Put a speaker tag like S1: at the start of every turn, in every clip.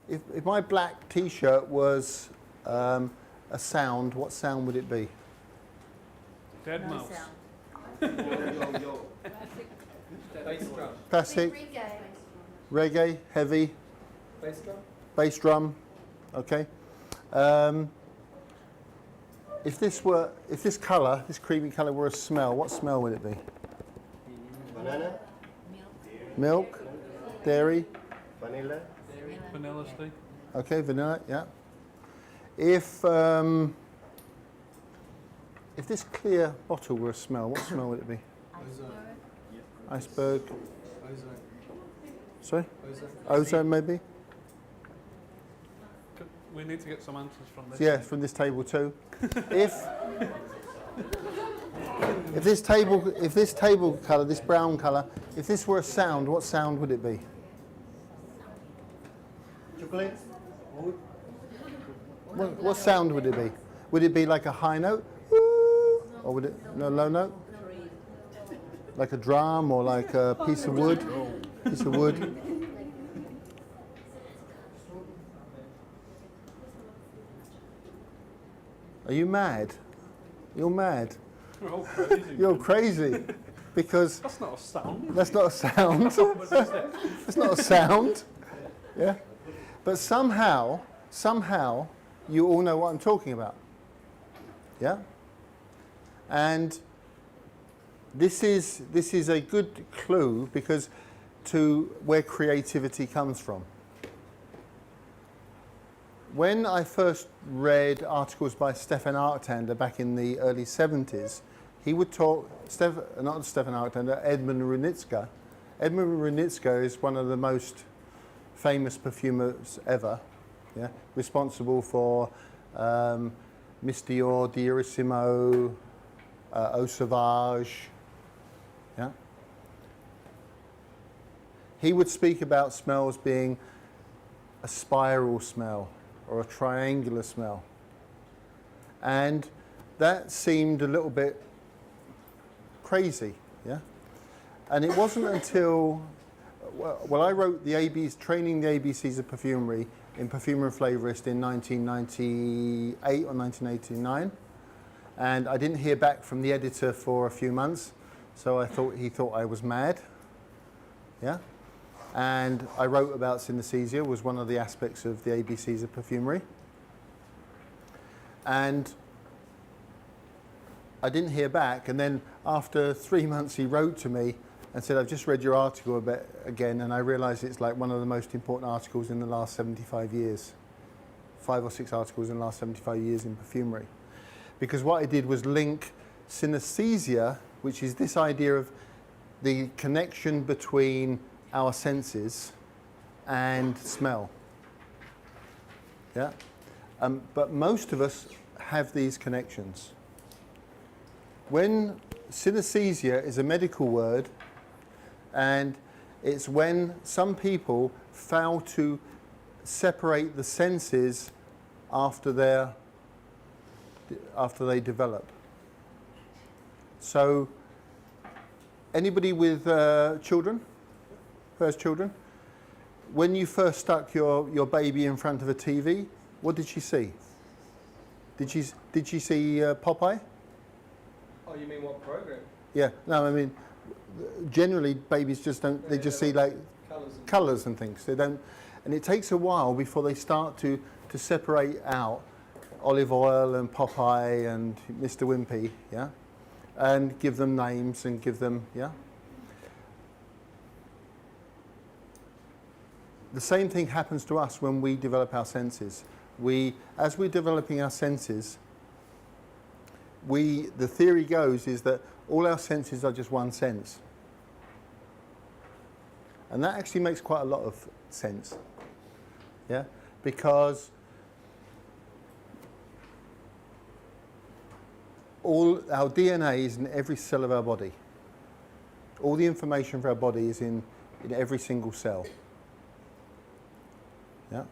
S1: if my black T-shirt was a sound, what sound would it be?
S2: Dead mouse.
S3: Yo. Bass drum.
S1: Classic. Reggae, heavy.
S3: Bass drum.
S1: Bass drum. Okay. If this colour, this creamy colour, were a smell, what smell would it be?
S3: Banana.
S1: Milk. Dairy.
S3: Vanilla.
S2: Vanilla steak.
S1: Okay, vanilla. Yeah. If this clear bottle were a smell, what smell would it be? Iceberg.
S3: Ozone.
S1: Sorry?
S3: Ozone.
S1: Ozone, maybe?
S2: We need to get some answers from this.
S1: Yeah, from this table too. if this table colour, this brown colour, if this were a sound, what sound would it be?
S3: Chocolate.
S1: What sound would it be? Would it be like a high note? Or would it, no, low note? Like a drum or like a piece of wood? Piece of wood. Are you mad? You're mad.
S2: We're all crazy.
S1: You're crazy. Because
S2: That's not a sound.
S1: that's not a sound. It's not a sound. Yeah. But somehow, you all know what I'm talking about. Yeah? And this is a good clue because to where creativity comes from. When I first read articles by Stefan Arctander back in the early 70s, he would talk, not Stefan Arctander, Edmund Runitska. Edmund Runitska is one of the most famous perfumers ever, yeah? Responsible for Miss Dior, Diorissimo, Eau Sauvage. Yeah? He would speak about smells being a spiral smell or a triangular smell. And that seemed a little bit crazy, yeah? And it wasn't until, well, I wrote Training the ABCs of Perfumery in Perfumer and Flavorist in 1998 or 1989. And I didn't hear back from the editor for a few months, so he thought I was mad, yeah? And I wrote about synesthesia, was one of the aspects of the ABCs of Perfumery. And I didn't hear back, and then after 3 months he wrote to me and said, I've just read your article again, and I realised it's like one of the most important articles in the last 75 years. 5 or 6 articles in the last 75 years in perfumery. Because what I did was link synesthesia, which is this idea of the connection between our senses and smell. Yeah? But most of us have these connections. When synesthesia is a medical word, and it's when some people fail to separate the senses after they develop. So, anybody with children? Who has children? When you first stuck your baby in front of a TV, what did she see? Did she see Popeye?
S3: Oh, you mean what program?
S1: Yeah. No, I mean, generally babies just don't. They just see like colours and things. They don't, and it takes a while before they start to separate out Olive Oil and Popeye and Mr. Wimpy, yeah, and give them names and give them, yeah. The same thing happens to us when we develop our senses. As we're developing our senses, the theory goes is that all our senses are just one sense. And that actually makes quite a lot of sense, yeah, because all our DNA is in every cell of our body. All the information for our body is in every single cell. Yeah.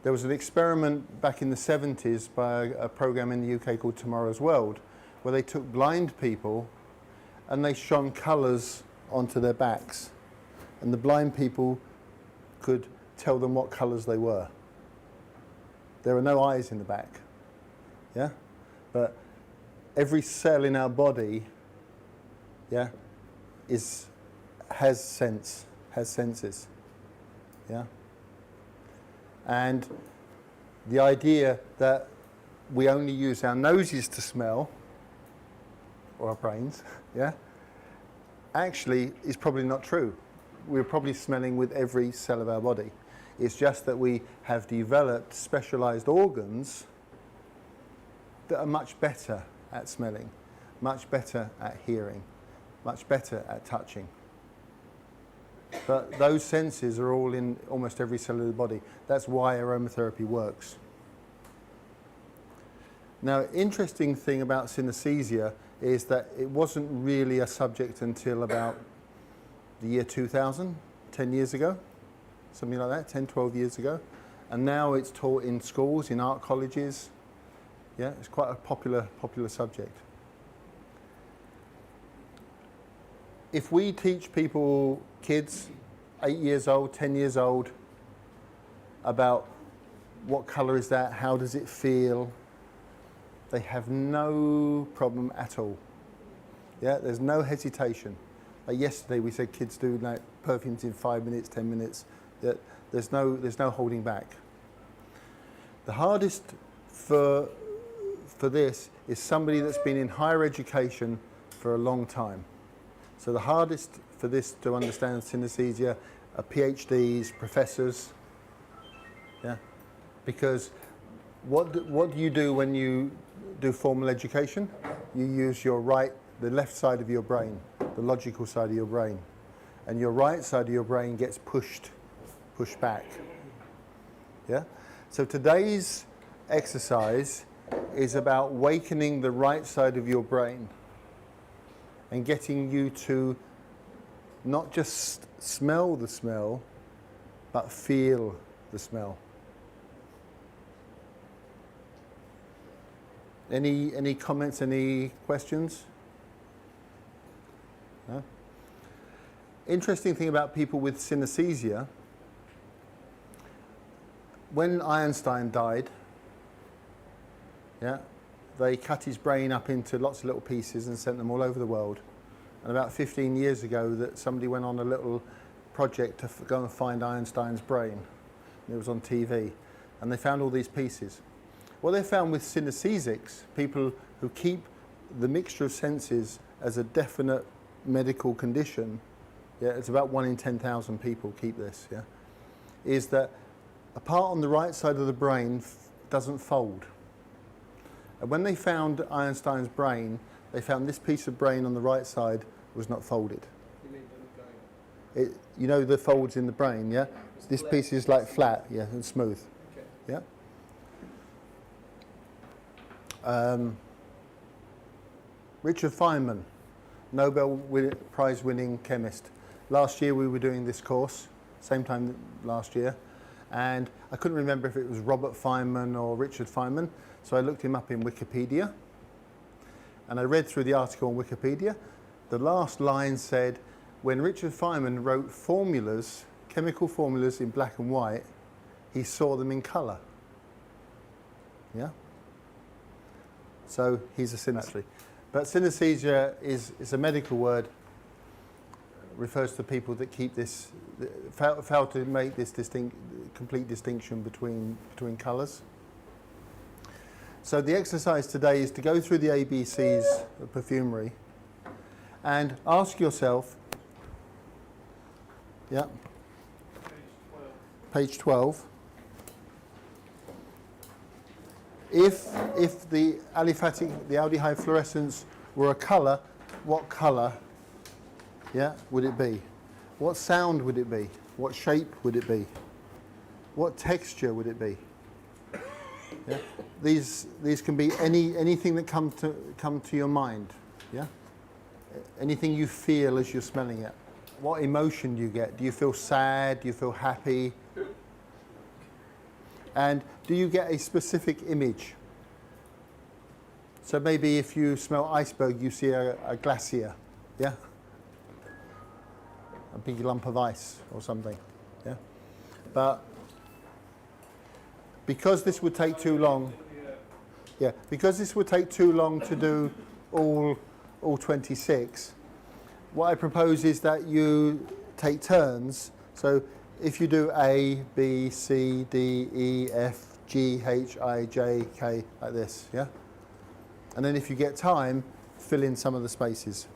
S1: There was an experiment back in the 70s by a program in the UK called Tomorrow's World, where they took blind people and they shone colours onto their backs, and the blind people could tell them what colours they were. There are no eyes in the back. Yeah? But every cell in our body, yeah, has senses. Yeah? And the idea that we only use our noses to smell, or our brains, yeah, actually is probably not true. We're probably smelling with every cell of our body. It's just that we have developed specialized organs that are much better at smelling, much better at hearing, much better at touching. But those senses are all in almost every cell of the body. That's why aromatherapy works. Now, interesting thing about synesthesia is that it wasn't really a subject until about the year 2000, 10 years ago, something like that, 10, 12 years ago. And now it's taught in schools, in art colleges. Yeah, it's quite a popular subject. If we teach people, kids, 8 years old, 10 years old, about what colour is that, how does it feel, they have no problem at all. Yeah, there's no hesitation. Like yesterday we said kids do like perfumes in 5 minutes, 10 minutes. There's no holding back. The hardest for this is somebody that's been in higher education for a long time. So the hardest for this to understand synesthesia are PhDs, professors. Yeah, because what do you do when you do formal education? You use the left side of your brain, the logical side of your brain, and your right side of your brain gets pushed back. Yeah. So today's exercise is about wakening the right side of your brain and getting you to not just smell the smell, but feel the smell. Any comments, any questions? No? Interesting thing about people with synesthesia, when Einstein died, yeah, they cut his brain up into lots of little pieces and sent them all over the world. And about 15 years ago, that somebody went on a little project to go and find Einstein's brain. And it was on TV, and they found all these pieces. What they found with synesthesics, people who keep the mixture of senses as a definite medical condition, yeah, it's about 1 in 10,000 people keep this, yeah, is that a part on the right side of the brain doesn't fold. And when they found Einstein's brain, they found this piece of brain on the right side was not folded.
S3: You mean the brain?
S1: You know the folds in the brain, yeah? This piece is like flat, yeah, and smooth,
S3: Okay.
S1: yeah? Richard Feynman, Nobel Prize winning chemist. Last year we were doing this course, same time last year, and I couldn't remember if it was Robert Feynman or Richard Feynman, so I looked him up in Wikipedia, and I read through the article on Wikipedia. The last line said, when Richard Feynman wrote formulas, chemical formulas in black and white, he saw them in colour. Yeah? So he's a synesthete. But synesthesia is a medical word, refers to people that keep this, fail to make this complete distinction between colours. So the exercise today is to go through the ABCs of perfumery and ask yourself, yeah, page 12. If the aliphatic, the aldehyde fluorescence were a colour, what colour, yeah, would it be? What sound would it be? What shape would it be? What texture would it be? Yeah? These can be anything that come to your mind. Yeah? Anything you feel as you're smelling it. What emotion do you get? Do you feel sad? Do you feel happy? And do you get a specific image? So maybe if you smell iceberg, you see a glacier, yeah? A big lump of ice or something, yeah? But because this would take too long. Yeah, because this would take too long to do all 26. What I propose is that you take turns. So if you do A, B, C, D, E, F, G, H, I, J, K, like this, yeah? And then if you get time, fill in some of the spaces.